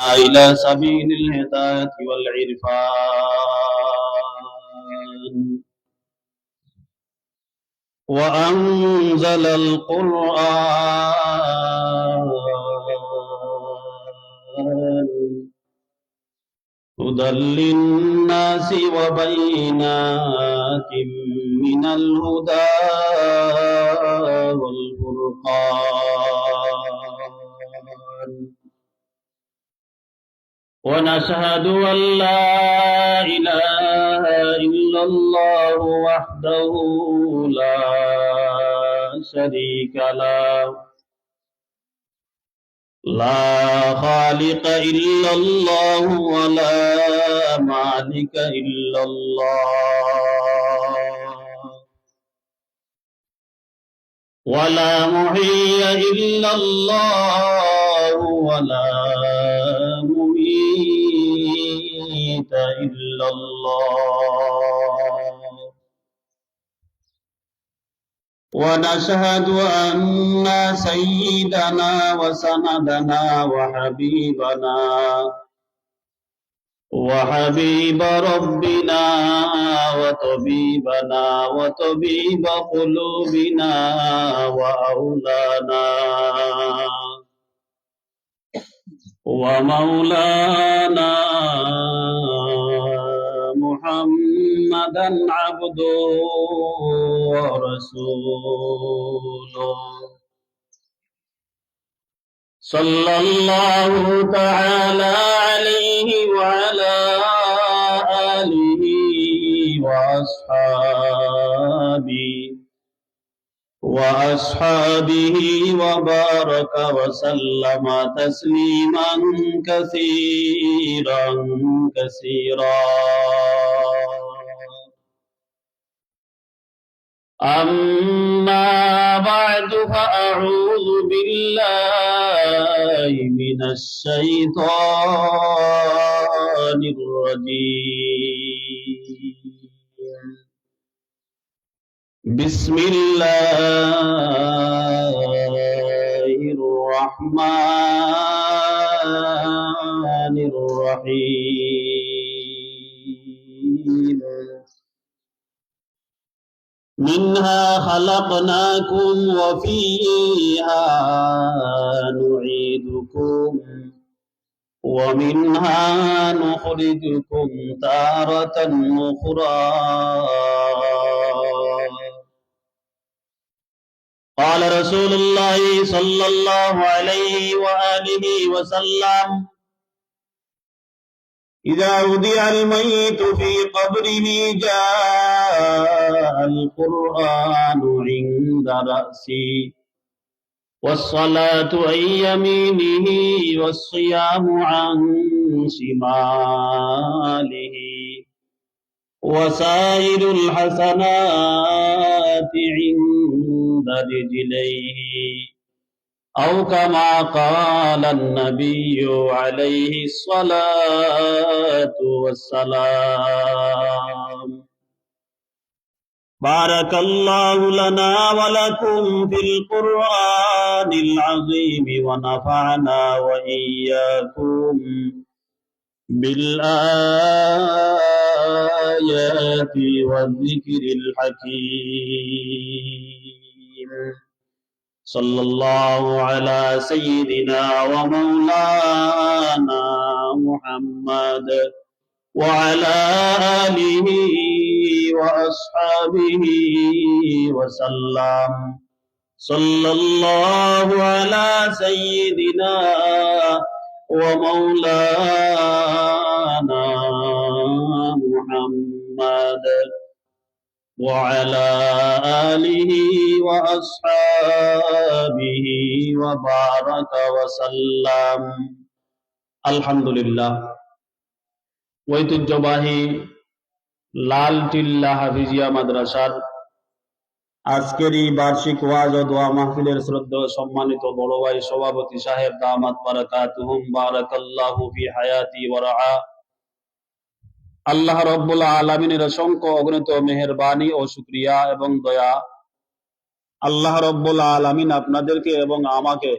إلى سبيل الهداية والعرفان وأنزل القرآن هدى للناس وبينات من الهدى والفرقان ونشهد أن لا إله إلا الله وحده لا شريك له لا خالق إلا الله ولا مالك إلا الله ولا محيي إلا الله ولا مميت إلا الله ونشهد أن سيدنا وسندنا وحبيب ربنا وطبيبنا وطبيب قلوبنا وأولانا ومولانا محمدا عبده ورسوله صلى الله تعالى عليه وعلى آله وأصحابه وبارك وسلم تسليما كثيرا كثيرا أما بعد فأعوذ بالله من الشيطان الرجيم بسم الله الرحمن الرحيم منها خلقناكم وفيها نعيدكم ومنها نخرجكم تارة أخرى قال رسول الله صلى الله عليه وآله وسلم إذا وضع الميت في قبره جاء القرآن عند رأسي والصلاة عن يمينه والصيام عن شماله وسائر الحسنات عند رجليه أو كما قال النبي عليه الصلاة والسلام بارك الله لنا ولكم في القرآن العظيم ونفعنا وإياكم بالآيات والذكر الحكيم صلى الله على سيدنا ومولانا محمد وعلى آله وأصحابه وسلم صلى الله على سيدنا ومولانا محمد وعلى آله وأصحابه وبارك وسلم الحمد لله ঐতিহ্যবাহী লালটিল্লা হাফিজিয়া মাদ্রাসার আজকের এই বার্ষিক ওয়াজ ও দোয়া মাহফিলের শ্রদ্ধেয় সম্মানিত বড় ভাই সভাপতি সাহেব দামাত বারাকাতুহুম বারাকাল্লাহু ফি হায়াতি ওয়া রাআ আল্লাহ রাব্বুল আলামিনের অসংখ্য অগণিত মেহেরবানি ও শুকরিয়া এবং দয়া আল্লাহ রাব্বুল আলামিন আপনাদেরকে এবং আমাকে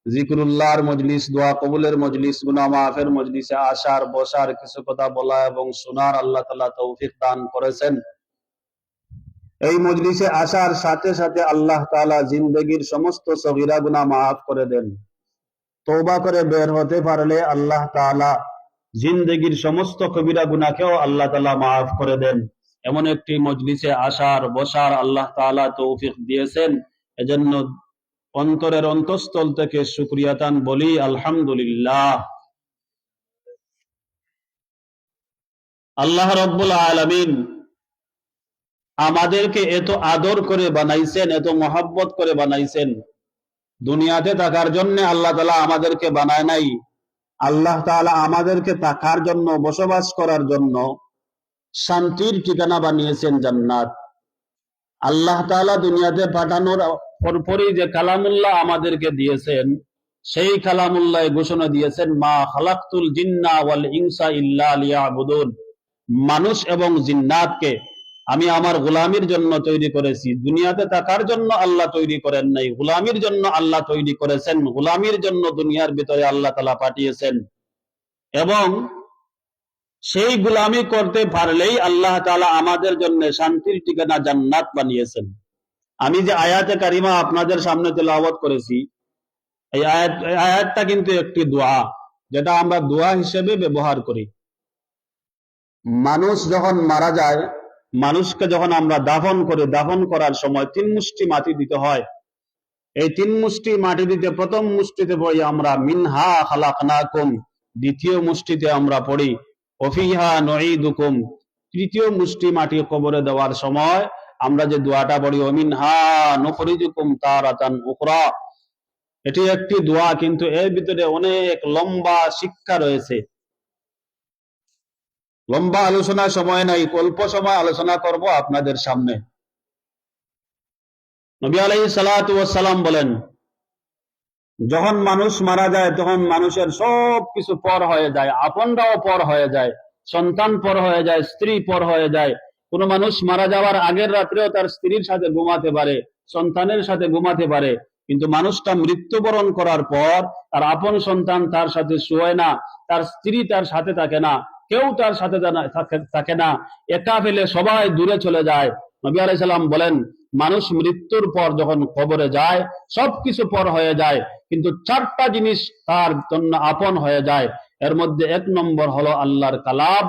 জিকরুল্লাহর মজলিস, দোয়া কবুলের মজলিস, গুনাহ মাফের মজলিসে আসার, বসার, কিছু কথা বলা এবং শোনার আল্লাহ তাআলা তৌফিক দান করেছেন। এই মজলিসে আসার সাথে সাথে আল্লাহ তাআলা জিন্দেগীর সমস্ত সগীরা গুনাহ মাফ করে দেন। তওবা করে বের হতে পারলে আল্লাহ তাআলা জিন্দেগীর সমস্ত কবিরা গুনাহকেও আল্লাহ তাআলা মাফ করে দেন। এমন একটি মজলিসে আসার, বসার আল্লাহ তাআলা তৌফিক দিয়েছেন। এজন্য অন্তরের অন্তঃস্থল থেকে শুকরিয়াতান বলি আলহামদুলিল্লাহ। আল্লাহ রাব্বুল আলামিন আমাদেরকে এত আদর করে বানাইছেন, এত মহব্বত করে বানাইছেন। দুনিয়াতে থাকার জন্য আল্লাহ তাআলা আমাদেরকে বানায় নাই। আল্লাহ তাআলা আমাদেরকে থাকার জন্য, বসবাস করার জন্য শান্তির ঠিকানা বানিয়েছেন জান্নাত। আল্লাহ তাআলা দুনিয়াতে পাঠানোর পরপরই যে কালামুল্লাহ আমাদেরকে দিয়েছেন, সেই কালামুল্লাহ ঘোষণা দিয়েছেন, মা খালাকতুল জিন্না ওয়াল ইনসা ইল্লা লিয়াবুদুন। মানুষ এবং জিন্নাতকে আমি আমার গোলামির জন্য তৈরি করেছি। দুনিয়াতে থাকার জন্য আল্লাহ তৈরি করেন নাই, গোলামির জন্য আল্লাহ তৈরি করেছেন। গোলামির জন্য দুনিয়ার ভিতরে আল্লাহ তাআলা পাঠিয়েছেন এবং সেই গোলামি করতে পারলেই আল্লাহ তাআলা আমাদের জন্য শান্তির ঠিকানা জান্নাত বানিয়েছেন। আমি যে আয়াতে কারিমা আপনাদের সামনে তেলাওয়াত করেছি, এই আয়াতটা কিন্তু একটি দোয়া, যেটা আমরা দোয়া হিসেবে ব্যবহার করি। মানুষ যখন মারা যায়, মানুষকে যখন আমরা দাফন করি, দাফন করার সময় 3 মুষ্টি মাটি দিতে হয়। এই 3 মুষ্টি মাটি দিতে প্রথম মুষ্টিতে পড়ি আমরা মিনহা খালাকনাকুম, দ্বিতীয় মুষ্টিতে আমরা পড়ি ওফিহা নুঈদুকুম, তৃতীয় মুষ্টি মাটি কবরে দেওয়ার সময় আমরা যে দোয়াটা পড়ি ওমিনহা নুখরিজুকুম তারাতান উখরা। এটি একটি দোয়া, কিন্তু এর ভিতরে অনেক লম্বা শিক্ষা রয়েছে। লম্বা আলোচনার সময় নাই, অল্প সময় আলোচনা করব আপনাদের সামনে। নবী আলাইহিস সালাতু ওয়াস সালাম বলেন, যখন মানুষ মারা যায় তখন মানুষের সব কিছু পর হয়ে যায়, আপনরাও পর হয়ে যায়, সন্তান পর হয়ে যায়, স্ত্রী পর হয়ে যায়। কোন মানুষ মারা যাওয়ার আগের রাত্রেও তার স্ত্রীর সাথে ঘুমাতে পারে, সন্তানের সাথে ঘুমাতে পারে, কিন্তু মানুষটা মৃত্যুবরণ করার পর তার আপন সন্তান তার সাথে শোয় না, তার স্ত্রী তার সাথে থাকে না, কেউ তার সাথে থাকে না, একা ফেলে সবাই দূরে চলে যায়। নবী আলাইহিস সালাম বলেন, মানুষ মৃত্যুর পর যখন কবরে যায় সবকিছু পর হয়ে যায়, কিন্তু 4টা জিনিস তার জন্য আপন হয়ে যায়। এর মধ্যে 1 নম্বর হলো আল্লাহর কালাম।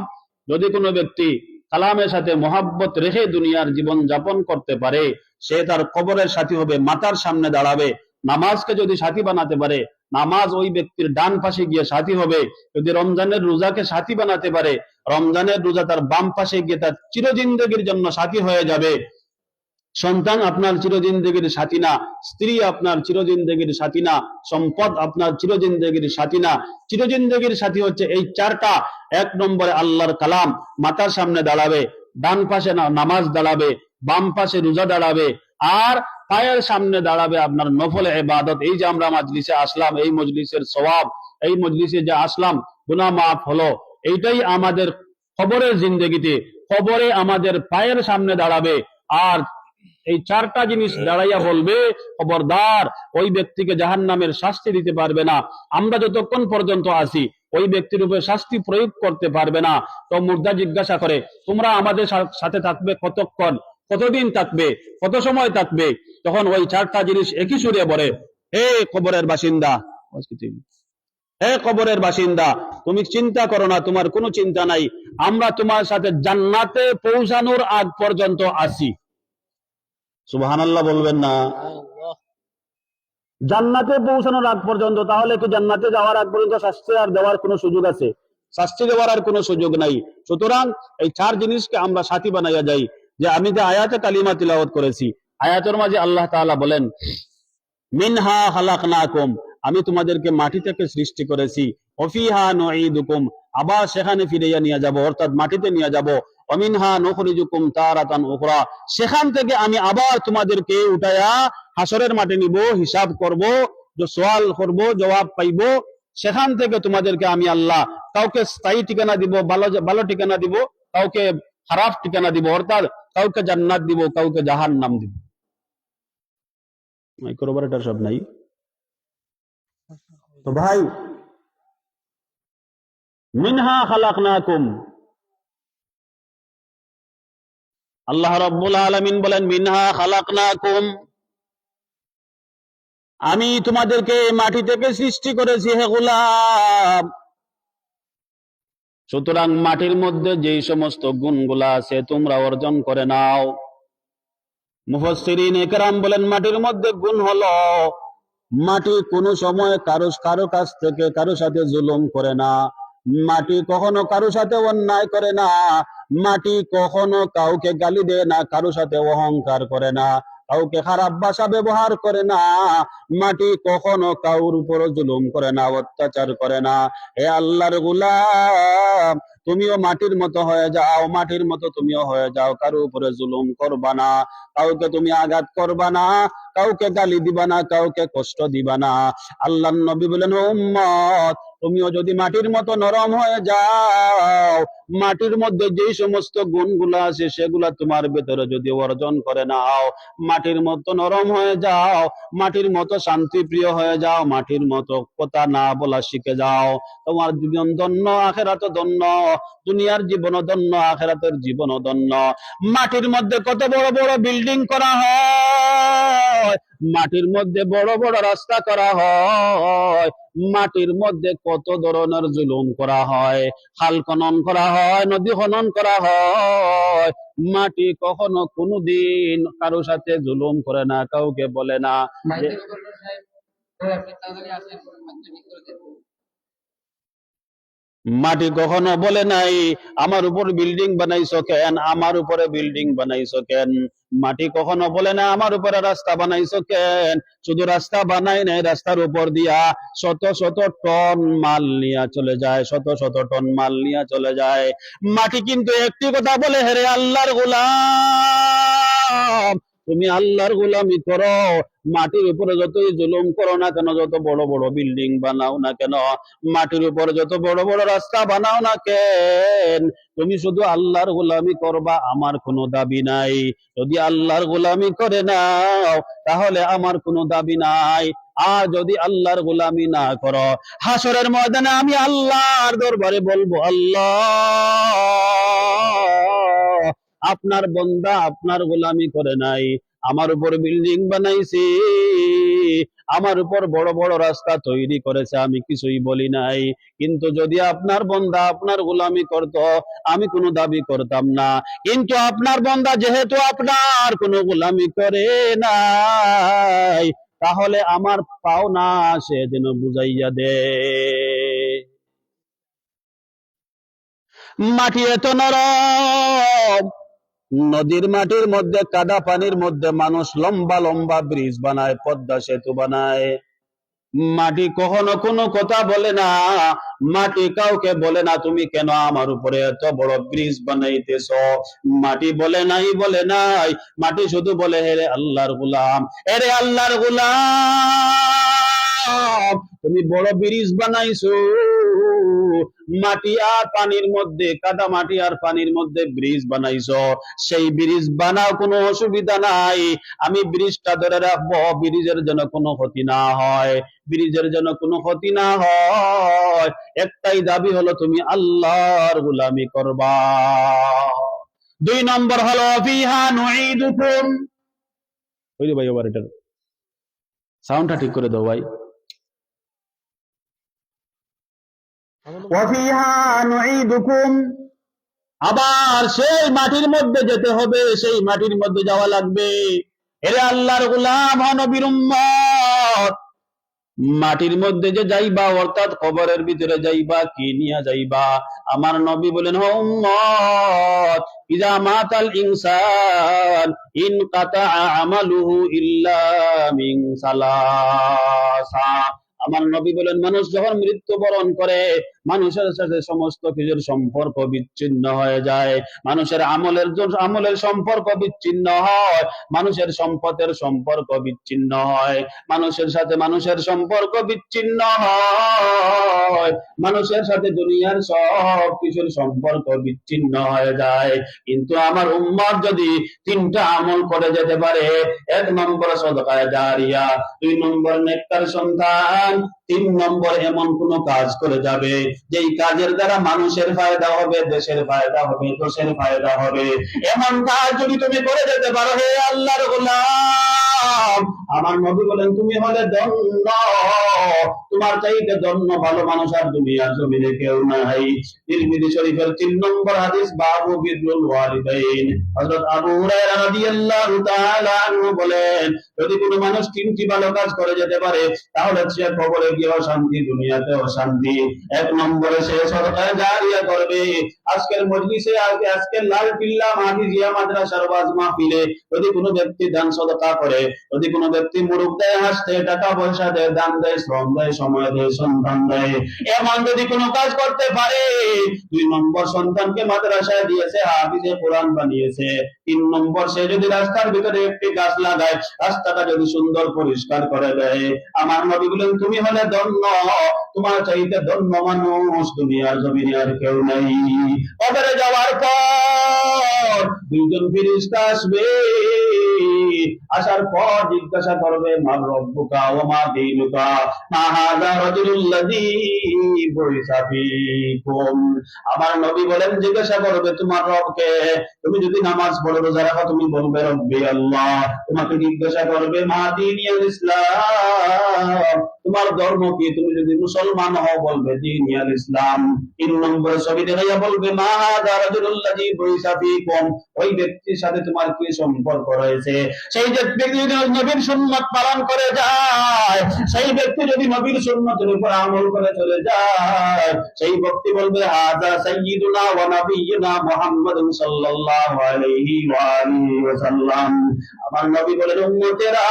যদি কোনো ব্যক্তি কালামের সাথে মহাব্বত রেখে দুনিয়ার জীবন যাপন করতে পারে, সে তার কবরের সাথী হবে, মাতার সামনে দাঁড়াবে। নামাজকে যদি সাথী বানাতে পারে, নামাজ ওই ব্যক্তির ডান পাশে গিয়ে সাথী হবে। যদি রমজানের রোজাকে সাথী বানাতে পারে, রমজানের রোজা তার বাম পাশে গিয়ে তার চিরজিন্দগির জন্য সাথী হয়ে যাবে। সন্তান আপনার চিরজিন্দগির সাথী না, স্ত্রী আপনার চিরজিন্দগির সাথী না, সম্পদ আপনার চিরজিন্দগির সাথী না। চিরজিন্দগির সাথী হচ্ছে এই 4টা। 1 নম্বরে আল্লাহর কালাম, মাথার সামনে দাঁড়াবে, ডান পাশে নামাজ দাঁড়াবে, বাম পাশে রোজা দাঁড়াবে, আর পায়ের সামনে দাঁড়াবে আপনার নফল ইবাদত। এই যে আমরা মজলিসে আসলাম, এই মজলিসের সওয়াব, এই মজলিসে যে আসলাম গুনাহ মাফ হলো, এইটাই আমাদের কবরের জিন্দগিতে, কবরে আমাদের পায়ের সামনে দাঁড়াবে। আর এই 4টা জিনিস দাঁড়াইয়া বলবে, খবরদার ওই ব্যক্তিকে জাহান্নামের শাস্তি দিতে পারবে না। আমরা যতক্ষণ পর্যন্ত আছি ওই ব্যক্তির উপরে শাস্তি প্রয়োগ করতে পারবে না। তো মুর্দা জিজ্ঞাসা করে, তোমরা আমাদের সাথে থাকবে কতক্ষণ, কতদিন থাকবে, কত সময় থাকবে? তখন ওই 4টা জিনিস একই সুরে বলে, হে কবরের বাসিন্দা, হে কবরের বাসিন্দা, তুমি চিন্তা করো না, তোমার কোনো চিন্তা নাই, আমরা তোমার সাথে জান্নাতে পৌঁছানোর আগ পর্যন্ত আছি। সুবহানাল্লাহ বলবেন না? জান্নাতে পৌঁছানোর আগ পর্যন্ত। তাহলে কি জান্নাতে যাওয়ার আগ পর্যন্ত শাস্তি আর দেওয়ার কোনো সুযোগ আছে? শাস্তি দেওয়ার আর কোনো সুযোগ নাই। সুতরাং এই 4 জিনিসকে আমরা সাথী বানাইয়া যাই। যে আমি যে আয়াতে কালিমা তিলাওয়াত করেছি, আয়াতের মাঝে আল্লাহ তাআলা বলেন, মিনহা খালাকনাকুম, আমি তোমাদেরকে মাটি থেকে সৃষ্টি করেছি, ওফিহা নুঈদুকুম, আবার সেখানে ফিরিয়ে নিয়ে যাব, অর্থাৎ মাটিতে নিয়ে যাব, ওমিনহা নুখরিজুকুম তারাতান উখরা, সেখান থেকে আমি আবার তোমাদেরকে উঠায়া হাসরের মাঠে নিব, হিসাব করব, সওয়াল করব, জবাব পাইব। সেখান থেকে তোমাদেরকে আমি আল্লাহ কাউকে স্থায়ী ঠিকানা দিব, ভালো ঠিকানা দিব, কাউকে খারাপ ঠিকানা দিব, অর্থাৎ কাউকে জান্নাত দিব, কাউকে জাহান্নাম দিব। মাইক্রোবারেটার সব নাই। তো ভাই, মিনহা খালাকনাকুম, আল্লাহ রাব্বুল আলামিন বলেন মিনহা খালাকনাকুম, আমি তোমাদেরকে মাটি থেকে সৃষ্টি করেছি হে গোলাম। সুতরাং মাটির মধ্যে যেই সমস্ত গুণগুলা আছে তোমরা অর্জন করে নাও। মুফাসসিরিন ইকরাম বলেন মাটির মধ্যে গুণ হলো মাটি কোনো সময় কারো কাছ থেকে কারো সাথে জুলুম করে না, মাটি কখনো কারো সাথে অন্যায় করে না, মাটি কখনো কাউকে গালি দেয় না, কারো সাথে অহংকার করে না, কাউকে খারাপ ভাষা ব্যবহার করে না, মাটি কখনো কারোর উপর জুলুম করে না, অত্যাচার করে না। হে আল্লাহর গোলাম, তুমিও মাটির মতো হয়ে যাও, মাটির মতো তুমিও হয়ে যাও, কারো উপরে জুলুম করবা না, কাউকে তুমি আঘাত করবা না, কাউকে গালি দিবা না, কাউকে কষ্ট দিবা না। আল্লাহর নবী বলেন, উম্মত তুমিও যদি মাটির মতো নরম হয়ে যাও, মাটির মধ্যে যেই সমস্ত গুণগুলো আছে সেগুলা তোমার ভেতরে যদি অর্জন করে নাও, মাটির মতো নরম হয়ে যাও, মাটির মতো শান্তিপ্রিয় হয়ে যাও, মাটির মতো কথা না বলা শিখে যাও, তোমার জীবন ধন্য, আখেরাত ধন্য, দুনিয়ার জীবন ধন্য, আখেরাতের জীবন ধন্য। মাটির মধ্যে কত বড় বড় বিল্ডিং করা হয়, মাটির মধ্যে বড় বড় রাস্তা করা হয়, মাটির মধ্যে কত ধরনের জুলুম করা হয়, খাল খনন করা হয়, নদী খনন করা হয়। মাটি কখনো কোনোদিন কারো সাথে জুলুম করে না, কাউকে বলে না যে মাটি কখনো বলে নাই আমার উপর বিল্ডিং বানাইছো কেন, আমার উপরে বিল্ডিং বানাইছো কেন। মাটি কখনো বলে না আমার উপরে রাস্তা বানাইছো কেন। শুধু রাস্তা বানাই নাই, রাস্তার উপর দিয়া শত শত টন মাল নিয়ে চলে যায়, শত শত টন মাল নিয়ে চলে যায়। মাটি কিন্তু একটি কথা বলে, হেরে আল্লাহর গোলাম, তুমি আল্লাহর গোলামি করো, মাটির উপরে যতই জুলুম করো না কেন, যত বড় বড় বিল্ডিং বানাও না কেন, মাটির উপরে যত বড় বড় রাস্তা বানাও না কেন, তুমি শুধু আল্লাহর গোলামি করবা, আমার কোনো দাবি নাই। যদি আল্লাহর গোলামি করে নাও তাহলে আমার কোনো দাবি নাই। আর যদি আল্লাহর গোলামি না করো, হাসরের ময়দানে আমি আল্লাহর দরবারে বলবো, আল্লাহ আপনার বান্দা আপনার গোলামি করে নাই, আমার উপর বিল্ডিং বানাইছি, আমার উপর বড় বড় রাস্তা তৈরি করেছে, আমি কিছুই বলি নাই। কিন্তু যদি আপনার বান্দা আপনার গোলামি করত, আমি কোনো দাবি করতাম না। কিন্তু আপনার বান্দা যেহেতু আপনার কোনো গোলামি করে নাই, তাহলে আমার পাওনা সে যেন বুঝাইয়া দে। মাটি এত নরম, নদীর মাটির মধ্যে কাদা পানির মধ্যে মানুষ লম্বা লম্বা ব্রিজ বানায়, পদ্মা সেতু বানায়। মাটি কখনো কোনো কথা বলে না, মাটি কাউকে বলে না তুমি কেন আমার উপরে এত বড় ব্রিজ বানাইতেছ। মাটি বলে নাই, বলে নাই, মাটি শুধু বলে, হেরে আল্লাহর গোলাম, এরে আল্লাহর গোলাম, তুমি বড় ব্রিজ বানাইছো, মাটি আর পানির মধ্যে, কাদা মাটি আর পানির মধ্যে ব্রিজ বানাইছো, সেই ব্রিজ বানাও, কোনো অসুবিধা নাই, আমি ব্রিজটা ধরে রাখবো, ব্রিজের যেন কোনো ক্ষতি না হয়, ব্রিজের যেন কোনো ক্ষতি না হয়। একটাই দাবি হলো তুমি আল্লাহর গোলামি করবা। 2 নম্বর হলো ফিহা নুঈদুকুম। ওই যে ভাই, ওভার এটার সাউন্ডটা ঠিক করে দাও ভাই। ওয়াফিহা নুঈদুকুম, আবার সেই মাটির মধ্যে যেতে হবে, সেই মাটির মধ্যে যাওয়া লাগবে। এরে আল্লাহর গোলাম, নবীর উম্মত, মাটির মধ্যে যে যাইবা, অর্থাৎ কবরের ভিতরে যাইবা, কি নিয়ে যাইবা? আমার নবী বলেন, হে উম্মত, ইজা মাতাল ইনসান ইনকাতা আমালুহু ইল্লা মিন সালাসা। আমার নবী বলেন, মানুষ যখন মৃত্যুবরণ করে, মানুষের সাথে সমস্ত কিছুর সম্পর্ক বিচ্ছিন্ন হয়ে যায়, মানুষের আমলের সম্পর্ক বিচ্ছিন্ন হয়, মানুষের সম্পদের সম্পর্ক বিচ্ছিন্ন হয়, মানুষের সাথে মানুষের সম্পর্ক বিচ্ছিন্ন হয়, মানুষের সাথে দুনিয়ার সব কিছুর সম্পর্ক বিচ্ছিন্ন হয়ে যায়। কিন্তু আমার উম্মত যদি 3টা আমল করে যেতে পারে, 1 নম্বর সদকায়ে জারিয়া, 2 নম্বর নেককার সন্তান, তিন নম্বর এমন কোন কাজ করে যাবে যেই কাজের দ্বারা মানুষের ফায়দা হবে, দেশের ফায়দা হবে, দেশের ফায়দা হবে। এমন কাজ যদি তুমি করে যেতে পারো হে আল্লাহর গোলাম, আমার নবী বলেন তুমি হলে ধন্য, তোমার চাইতে ধন্য ভালো মানুষ আর দুনিয়ার জমিনে কেউ নাই। তিরমিজি শরীফের 3 নম্বর হাদিস, বাবু বিররুল ওয়ালিদাইন। হযরত আবু হুরায়রা রাদিয়াল্লাহু তাআলা আনহু বলেন, যদি কোনো মানুষ 3টি ভালো কাজ করে যেতে পারে তাহলে সে কবরে গিয়েও শান্তি, দুনিয়াতেও শান্তি। 1 নম্বরে সে সদকা জারিয়া করবে। আজকের মজলিসে, আজকের লাল কিল্লা মাহফিজিয়া মাদ্রাসার ওয়াজ মাহফিলে যদি কোনো ব্যক্তি দান সদকা করে, যদি কোনো ব্যক্তি মুরুব দেয়, হাসতে, টাকা পয়সা দেয়, দান দেয়, শ্রম দেয়, সময় দেয়, সন্তান দেয়, এমন যদি কোনো কাজ করতে পারে, 2 নম্বর সন্তানকে মাদ্রাসায় দিয়েছে, হাফিজে কোরআন বানিয়েছে। 3 নম্বর সে যদি রাস্তার ভিতরে একটি গাছ লাগায়, রাস্তাটা যদি সুন্দর পরিষ্কার করে দেয়, আমার নবী বলেন তুমি হলে ধন্য, তোমার চাইতে ধন্য মানুষ দুনিয়ার জমিনে আর কেউ নাই। কবরে যাওয়ার পর 2জন ফেরেশতা আসবে, আসার পর জিজ্ঞাসা করবে মা রব্বুকা ওয়া মা দীনুকা মা হাযা রাজুলুল্লাযী বুইসা ফীকুম। আমার নবী বলেন জিজ্ঞাসা করবে তোমার রবকে, তুমি যদি নামাজ পড়ো, রোজা রাখো, তুমি বলবে রব্বি আল্লাহ। তোমাকে জিজ্ঞাসা করবে মা দীনিয়াল ইসলাম, তোমার ধর্ম কি? তুমি যদি মুসলমান হও বলবে দীনিয়াল ইসলাম। 3 নম্বরে ছবি দেখাইয়া বলবে মা হাযা রাজুলুল্লাযী বুইসা ফীকুম, ওই ব্যক্তির সাথে তোমার কি সম্পর্ক রয়েছে? সেই ব্যক্তি যদি নবীর সুন্নাত পালন করে যায়, সেই ব্যক্তি যদি নবীর সুন্নাতের উপর আমল করে চলে যায়, সেই ব্যক্তি বলবে হাযা সাইয়্যিদুনা ওয়া নাবিয়্যুনা মুহাম্মাদুন সাল্লাল্লাহু আলাইহি ওয়া আলিহি ওয়াসাল্লাম। আমার নবী বলেন উম্মতেরা,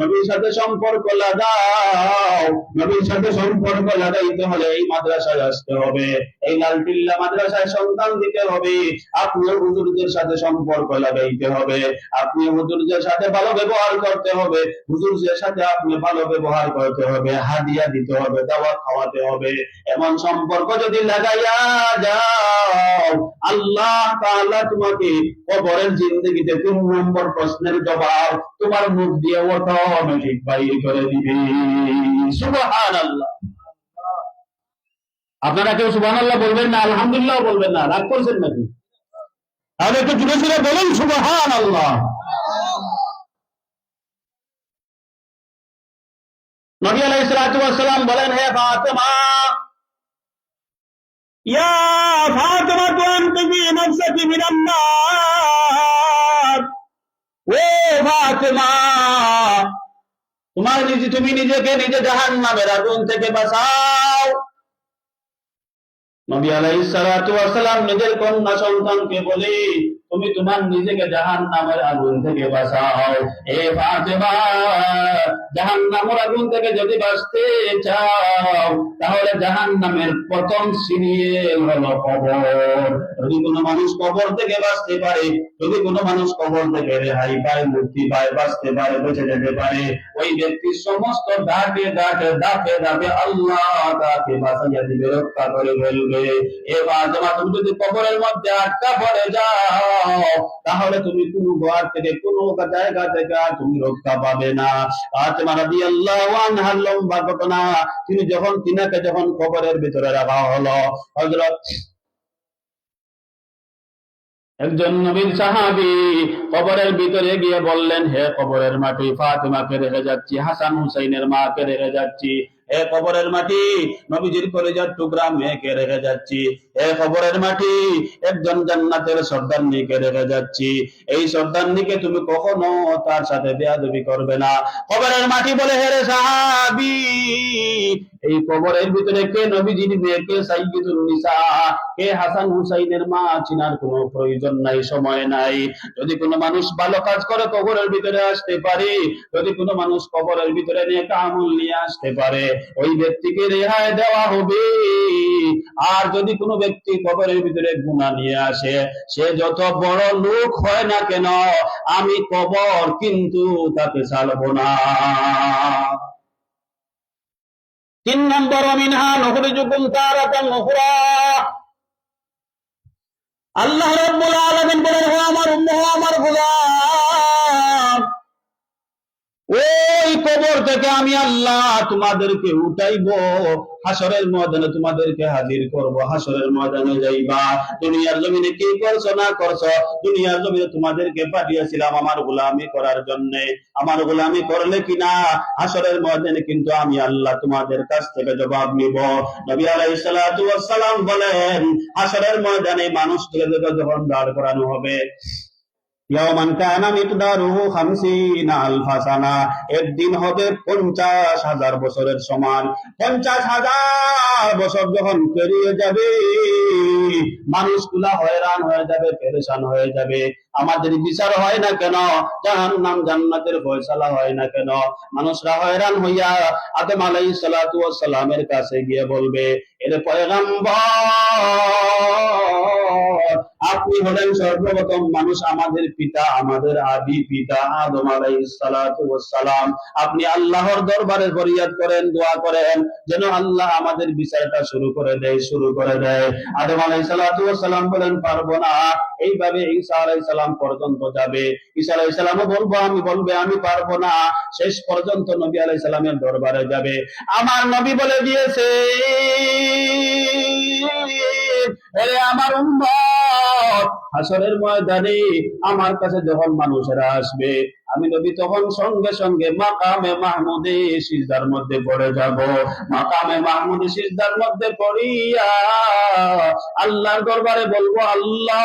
নবীর সাথে সম্পর্ক লাগাও। নবীর সাথে সম্পর্ক লাগাইতে হলে এই মাদ্রাসায় আসতে হবে, এই লালটিল্লা মাদ্রাসায় সন্তান দিতে হবে। আপনিও হুজুরদের সাথে সম্পর্ক লাগাইতে হবে, আপনি হুজুরদের সাথে ভালো ব্যবহার করতে হবে, হুজুরদের সাথে আপনি ভালো ব্যবহার করতে হবে, হাদিয়া দিতে হবে, দাওয়াত খাওয়াতে হবে। এমন সম্পর্ক যদি লাগাইয়া যাও, আল্লাহ তাআলা তোমাকে কবরের জিন্দেগিতে 3 নম্বর প্রশ্নের জবাব তোমার মুখ দিয়ে অটোমেটিক বাইর করে দিবে। সুবহানাল্লাহ। আপনারা কেউ সুবহানাল্লাহ বলবেন না, আলহামদুলিল্লাহ বলবেন না, রাগ করছেন নাকি? তাহলে একটু জোরে জোরে বলেন সুবহানাল্লাহ। নবী আলাইহিস সালাতু ওয়াস সালাম বলেন হে ফাতেমা, ইয়া ফাতেমা আনতি নাফসাকি মিনান নার, ও ফাতেমা তুমি নিজেকে নিজে জাহান্নামের আগুন থেকে বাঁচাও। নবী আলাইহিস সালাতু ওয়াস সালাম নিজের কন্যা সন্তানকে বলে তুমি তোমার নিজেকে জাহান্নামের আগুন থেকে বাঁচাও। এ ফাতেমা, জাহান্নামের আগুন থেকে যদি বাঁচতে চাও তাহলে জাহান্নামের প্রথম সিরিয়াল হলো কবর। যদি কোনো মানুষ কবর থেকে বাঁচতে পারে, যদি কোনো মানুষ কবর থেকে রেহাই পায়, মুক্তি পায়, বাঁচতে পারে, বেঁচে যেতে পারে, ওই ব্যক্তির সমস্ত ডাকে ডাকে দাপে দাপে আল্লাহ তাকে বাঁচাইয়া দিবে, রক্ষা করে ফেলবে। এবার তুমি যদি কবরের মধ্যে আটকা পড়ে যাও তাহলে তুমি কোনো ঘর থেকে, কোনো জায়গা থেকে তুমি রক্ষা পাবে না। ফাতেমা রাদিয়াল্লাহু আনহার লম্বা ঘটনা, তিনাকে যখন কবরের ভিতরে রাখা হলো, হযরত একজন নবীর সাহাবী কবরের ভিতরে গিয়ে বললেন হে কবরের মাটি, ফাতেমাকে রেখে যাচ্ছি, হাসান হুসাইনের মাকে রেখে যাচ্ছি। হে কবরের মাটি, নবীজির কলিজার টুকরা মেয়েকে রেখে যাচ্ছি। হে কবরের মাটি, একজন জান্নাতের সর্দারনীকে রেখে যাচ্ছি। এই সর্দারনীকে তুমি কখনো তার সাথে বেয়াদবি করবে না। কবরের মাটি বলে হে রে সাহাবী, এই কবরের ভিতরে কে নবীজির মেয়ে, কে সাইয়্যিদুন নিসা, কে হাসান হুসাইনের মা চিনার কোনো প্রয়োজন নাই, সময় নাই। যদি কোনো মানুষ ভালো কাজ করে কবরের ভিতরে আসতে পারে, যদি কোনো মানুষ কবরের ভিতরে নেক আমল নিয়ে আসতে পারে, ওই ব্যক্তিকে রেহাই দেওয়া হবে। আর যদি কোনো ব্যক্তি কবরের ভিতরে গুনাহ নিয়ে আসে, সে যত বড় লোক হয় না কেন, আমি কবর কিন্তু তাকে ছাড়বো না। 3 নম্বর মিনহা নুখরিজুকুম তারাতান উখরা। আল্লাহ রাব্বুল আলামিন বলেন হে আমার উম্মত, হে আমার গোলাম, ওই কবর থেকে আমি আল্লাহ তোমাদেরকে উঠাইবো, হাসরের থেকে আমি আল্লাহ তোমাদেরকে উঠাইবো, হাসরের ময়দানে তোমাদেরকে হাজির করব। হাসরের ময়দানে যাইবা, দুনিয়ার জমিনে কি করছো না করছো, দুনিয়ার জমিনে তোমাদেরকে পাঠিয়েছিলাম আমার গোলামি করার জন্য, আমার গোলামি করলে কিনা হাসরের ময়দানে কিন্তু আমি আল্লাহ তোমাদের কাছ থেকে জবাব নিব। নবী আলাইহিস সালাতু ওয়াস সালাম বলেন, হাসরের ময়দানে মানুষকে যখন দাঁড় করানো হবে, ইয়াওমান কানা মিকদারুহু 50 আলফা সানা, একদিন হবে 50,000 বছরের সমান। 50,000 বছর যখন পেরিয়ে যাবে, মানুষগুলা হয়রান হয়ে যাবে, পেরেশান হয়ে যাবে। আমাদের বিচার হয় না কেন, জাহান্নাম জান্নাতের ফয়সালা হয় না কেন? মানুষরা হয়রান হইয়া আদম আলাইহিস সালাতু ওয়াস সালামের কাছে গিয়ে বলবে, এর পয়গম্বর, আপনি হলেন সর্বপ্রথম মানুষ, আমাদের পিতা, আমাদের আদি পিতা আদম আলাইহিস সালাতু ওয়াস সালাম। আপনি আল্লাহর দরবারে ফরিয়াদ করেন, দোয়া করেন যেন আল্লাহ আমাদের বিচারটা শুরু করে দেয়। আদম আলাইহিস সালাতু ওয়াস সালাম বলেন, পারবো না। এইভাবে ঈসা আলাইহিস সালাম পর্যন্ত যাবে। ঈসা আলাইহিস সালামও বলবে আমি পারবো না। শেষ পর্যন্ত নবী আলাইহিস সালামের দরবারে যাবে। আমার নবী বলে দিয়েছে, আমার উম্মত, হাসরের ময়দানে আমার কাছে যখন মানুষেরা আসবে, আমি নবী তখন সঙ্গে সঙ্গে মাকামে মাহমুদে সিজদার মধ্যে পড়ে যাব। মাকামে মাহমুদে সিজদার মধ্যে পড়িয়া আল্লাহর দরবারে বলবো, আল্লাহ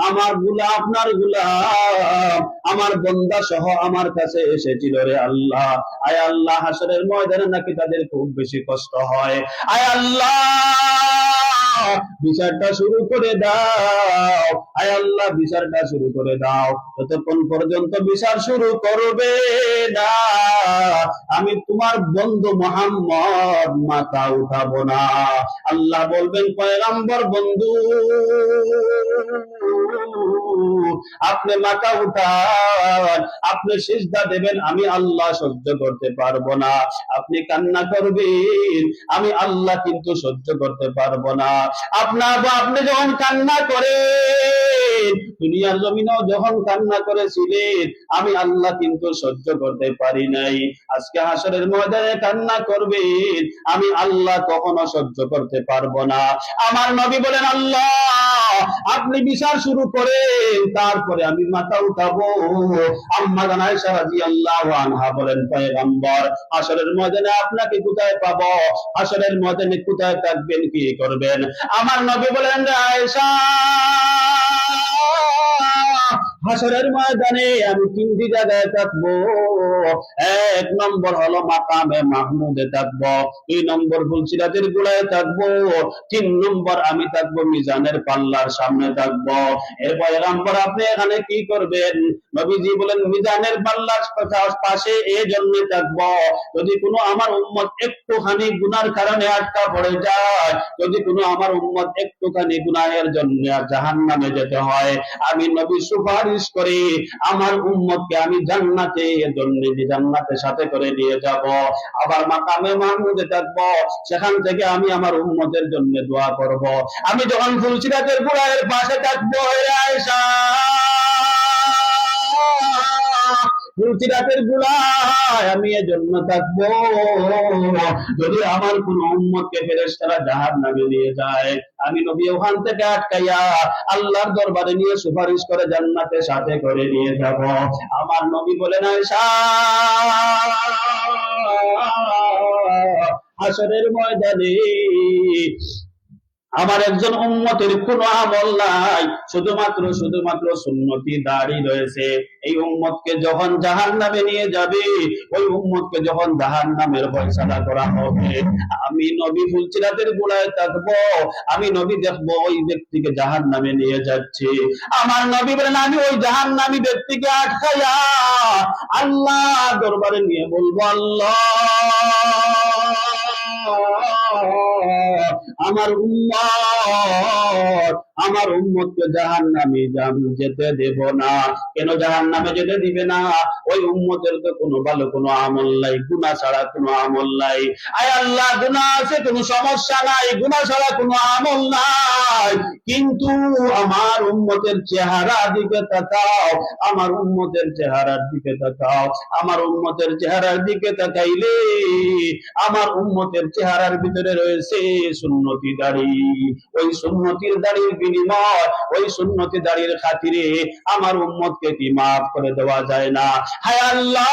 আমার গোলাম, আপনার গোলাম, আমার বন্দা সহ আমার কাছে এসেছিল রে আল্লাহ। আয় আল্লাহ, হাসরের ময়দানে নাকি তাদের খুব বেশি কষ্ট হয়। আয় আল্লাহ, বিচারটা শুরু করে দাও। আয় আল্লাহ, বিচারটা শুরু করে দাও। যতক্ষণ পর্যন্ত বিচার শুরু করবে না, আমি তোমার বন্ধু মুহাম্মদ মাথা উঠাবো না। আল্লাহ বলবেন, পয়গম্বর বন্ধু, আপনি মাথা উঠান, আপনি সিজদা দেবেন, আমি আল্লাহ সহ্য করতে পারবো না। আপনি কান্না করবেন, আমি আল্লাহ কিন্তু সহ্য করতে পারবো না। আপনি যখন কান্না করেন, দুনিয়ার জমিনেও যখন কান্না করেছিলেন, আমি আল্লাহ কিন্তু সহ্য করতে পারি নাই। আজকে হাসরের ময়দানে কান্না করবেন, আমি আল্লাহ কখনো সহ্য করতে পারবো না। আমার নবী বলেন, আল্লাহ আপনি বিচার শুরু করেন, তারপরে আমি মাথা উঠাবো। আম্মা জান আয়েশা রাদিয়াল্লাহু আনহা বলেন, পয়গম্বর, হাসরের ময়দানে আপনাকে কোথায় পাবো? হাসরের ময়দানে কোথায় থাকবেন, কি করবেন? আমার নবী বলেন, আয়েশা, হাসরের ময়দানে আমি তিনটি জায়গায় থাকবো। এক নম্বর হলো মাকামে মাহমুদে থাকবো, 2 নম্বর ফুলসিরাতের গোড়ায় থাকবো, 3 নম্বর আমি থাকবো মিজানের পাল্লার সামনে থাকবো। এর পয়গম্বর, আপনি এখানে কি করবেন? নবীজি বলেন, মিজানের পাল্লার পাশে এই জন্য থাকবো, যদি কোনো আমার উম্মত একটুখানি গুনার কারণে আটকা পড়ে যায়, যদি কোনো আমার উম্মত একটুখানি গুনাহের জন্য জাহান্নামে যেতে হয়, আমি নবী সুপারিশ করি আমার উম্মতকে আমি জান্নাতের সাথে করে নিয়ে যাব। আবার মাকামে মাহমুদে থাকবো, সেখান থেকে আমি আমার উম্মতের জন্য দোয়া করব। আমি যখন ফুলসিরাতের গোড়ার পাশে থাকবো, আয়েশা, ফুলসিরাতের গোড়ায় আমি এজন্য থাকবো, যদি আমার কোন উম্মতকে ফেরেশতারা জাহান্নামে নিয়ে যায়, আমি নবী ওখান থেকে আটকাইয়া আল্লাহর দরবারে নিয়ে সুপারিশ করে জান্নাতের সাথে করে নিয়ে যাব। আমার নবী বলেন, আয়েশা, হাসরের ময়দানে আমার একজন উম্মতের কোনো আমল নাই, শুধুমাত্র সুন্নতি দাড়ি রয়েছে। এই উম্মতকে যখন জাহান্নামে নিয়ে যাবে, ওই উম্মতকে যখন জাহান্নামের ফয়সালা করা হবে, আমি নবী ফুলসিরাতের গোড়ায় থাকবো, আমি নবী দেখবো ওই ব্যক্তিকে জাহান্নামে নিয়ে যাচ্ছে। আমার নবী বলেন, আমি ওই জাহান্নামী ব্যক্তিকে আটকাইয়া আল্লাহ দরবারে নিয়ে বলবো, আল্লাহ আমার উম্মতকে জাহান্নামে যেতে দেব না। কেন জাহান্নামে যেতে দিবে না? ওই উম্মতের তো কোনো ভালো কোনো আমল নাই, গুনাহ ছাড়া কোনো আমল নাই। আয় আল্লাহ, গুনাহ আছে কোনো সমস্যা নাই, গুনাহ ছাড়া কোনো আমল নাই, কিন্তু আমার উম্মতের চেহারা দিকে তাকাও, আমার উম্মতের চেহারার দিকে তাকাও। আমার উম্মতের চেহারার দিকে তাকাইলে আমার উম্মতের চেহারার ভিতরে রয়েছে সুন্নতি দাড়ি। ওই সুন্নতির দাড়ির বিনিময়, ওই সুন্নতি দাড়ির খাতিরে আমার উম্মতকে কি মাফ করে দেওয়া যায় না? হায় আল্লাহ,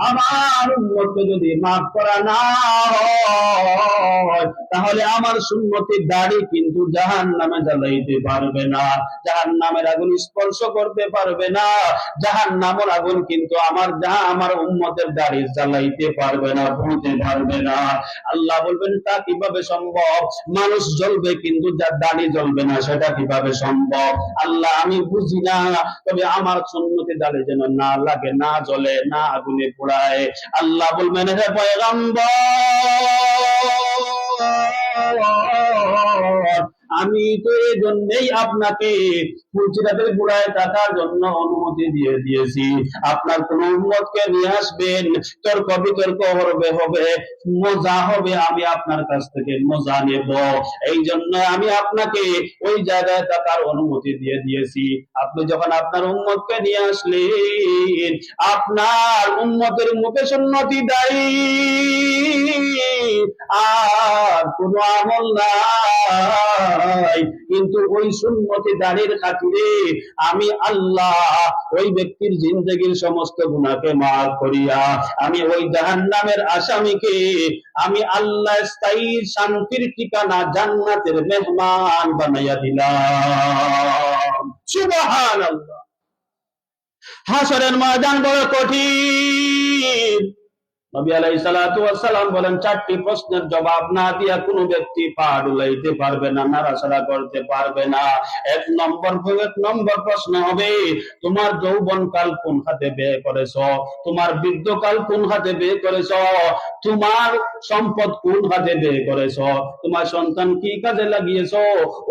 আমার উম্মতকে যদি মাফ করা না হয়, তাহলে আমার সুন্নতির দাড়ি কিন্তু জাহান্নামে জ্বালাইতে পারবে না, জাহান্নামের আগুন স্পর্শ করতে পারবে না, জাহান্নামের আগুন কিন্তু আমার উম্মতের দাড়ি জ্বালাইতে পারবে না, ভুলতে পারবে না। আল্লাহ বলবেন তা কিভাবে সম্ভব? মানুষ জ্বলবে কিন্তু যার দাড়ি জ্বলবে না, সেটা কিভাবে সম্ভব? আল্লাহ, আমি বুঝি না, তবে আমার সুন্নতি দাড়ি যেন না লাগে, না জ্বলে, না আগুনে পোড়ায়। আল্লাহ বলবেন হে পয়গম্বর, আমি তো এই জন্যই আপনাকে ফুলচিরাতের গোড়ায় থাকার জন্য অনুমতি দিয়ে দিয়েছি। আপনার কোন উম্মতকে নিয়ে আসবেন, তর্ক বিতর্ক হবে, মজা হবে, আমি আপনার কাছ থেকে মজা নেব। এই জন্য আমি আপনাকে ওই জায়গায় থাকার অনুমতি দিয়ে দিয়েছি। আপনি যখন আপনার উম্মতকে নিয়ে আসলেন, আপনার উম্মতের মুখে সুন্নতি দাড়ি আর কোন আমল নাই, কিন্তু ওই সুন্নতি দাড়ির খাতিরে আমি আল্লাহ ওই ব্যক্তির জিন্দেগির সমস্ত গুনাহকে মাফ করিয়া আমি ওই জাহান্নামের আসামিকে আমি আল্লাহ স্থায়ী শান্তির ঠিকানা জান্নাতের মেহমান বানাইয়া দিলাম। সুবহানাল্লাহ। হাসরের ময়দান বড় কঠিন। নবী আলাইহিস সালাতু ওয়াস সালাম বলেন, চারটি প্রশ্নের জবাব না দিয়া কোনো ব্যক্তি পা ডুলাইতে পারবে না, নাড়াচাড়া করতে পারবে না। এক নম্বর প্রশ্ন হবে, তোমার যৌবনকাল কোন খাতে ব্যয় করেছো? তোমার বৃদ্ধকাল কোন খাতে ব্যয় করেছো? তোমার সম্পদ কোন খাতে ব্যয় করেছো? তোমার সন্তান কি কাজে লাগিয়েছো?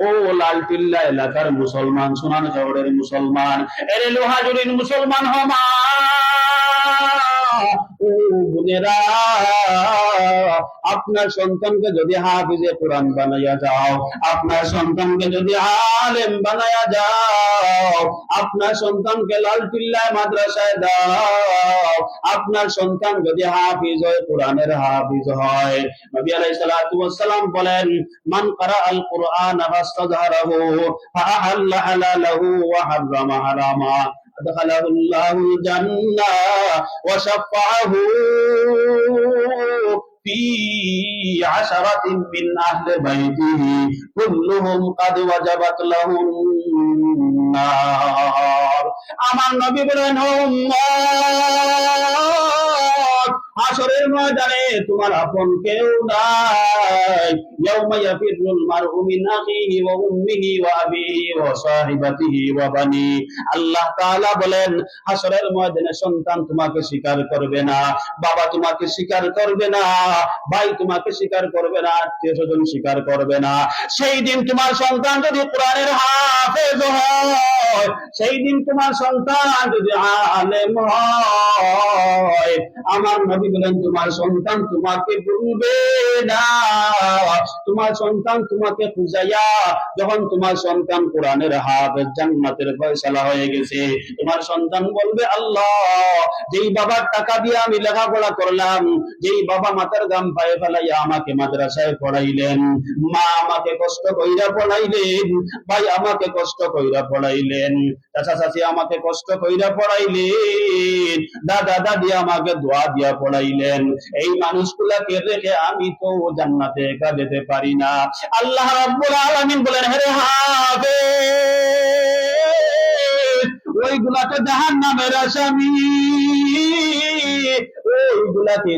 ও লালটিল্লা এলাকার মুসলমান, সুনান শহরের মুসলমান, এরে লোহাজুরির মুসলমান হমা ও বোনেরা, আপনার সন্তানকে যদি হাফিজে কোরআন বানাইয়া যাও, আপনার সন্তানকে যদি আলেম বানাইয়া যাও, আপনার সন্তানকে লালটিল্লায় মাদ্রাসায় দাও, আপনার সন্তান যদি হাফিজ হয়, কোরআনের হাফিজ হয়। নবী আলাইহিস সালাতু ওয়াস সালাম বলেন, মান ক্বারাআল কুরআন ফাস্তাযহারাহু ফাআহাল্লা হালালাহু ওয়া হাররামা হারামা أدخله الله الجنة وشفعه في 10 من أهل بيته كلهم قد وجبت لهم النار। আমার নবী বলেন, হাসরের ময়দানে তোমার আপন কেউ নাই। ইয়াউমা ইয়াফিরুল মারউ মিন আখিহি ওয়া উম্মিহি ওয়া আবিহি ওয়া সাহিবাতিহি ওয়া বানি। আল্লাহ তাআলা বলেন, হাসরের ময়দানে সন্তান তোমাকে স্বীকার করবে না, বাবা তোমাকে স্বীকার করবে না, ভাই তোমাকে স্বীকার করবে না, আত্মীয়স্বজন স্বীকার করবে না। সেই দিন তোমার সন্তান যদি কোরআনের হাফেজ হয়, সেই দিন তোমার সন্তান যদি আলেম হয়, আমার নবী বলেন তোমার সন্তান তোমাকে ভুলবে না। তোমার সন্তান তোমাকে খুঁজাইয়া যখন তোমার সন্তান কোরআনের হাফেজ, জান্নাতের ফয়সালা হয়ে গেছে, তোমার সন্তান বলবে, আল্লাহ, যেই বাবার টাকা দিয়ে আমি লেখাপড়া করলাম, যেই বাবা মাথার গাম পায়ে ফেলাইয়া আমাকে মাদ্রাসায় পড়াইলেন, মা আমাকে কষ্ট কইরা পড়াইলেন, ভাই আমাকে কষ্ট কইরা পড়াইলেন, চাচা চাচি আমাকে কষ্ট কইরা পড়াইলেন, দাদা দাদি আমাকে দোয়া দিয়া পড়াইলেন, এই মানুষগুলাকে রেখে আমি তো জান্নাতে একা যেতে পারি না। আল্লাহ রাব্বুল আলামিন বলেন, হে হাফেজ, ওইগুলা তো জাহান্নামের আসামি, ওইগুলাকে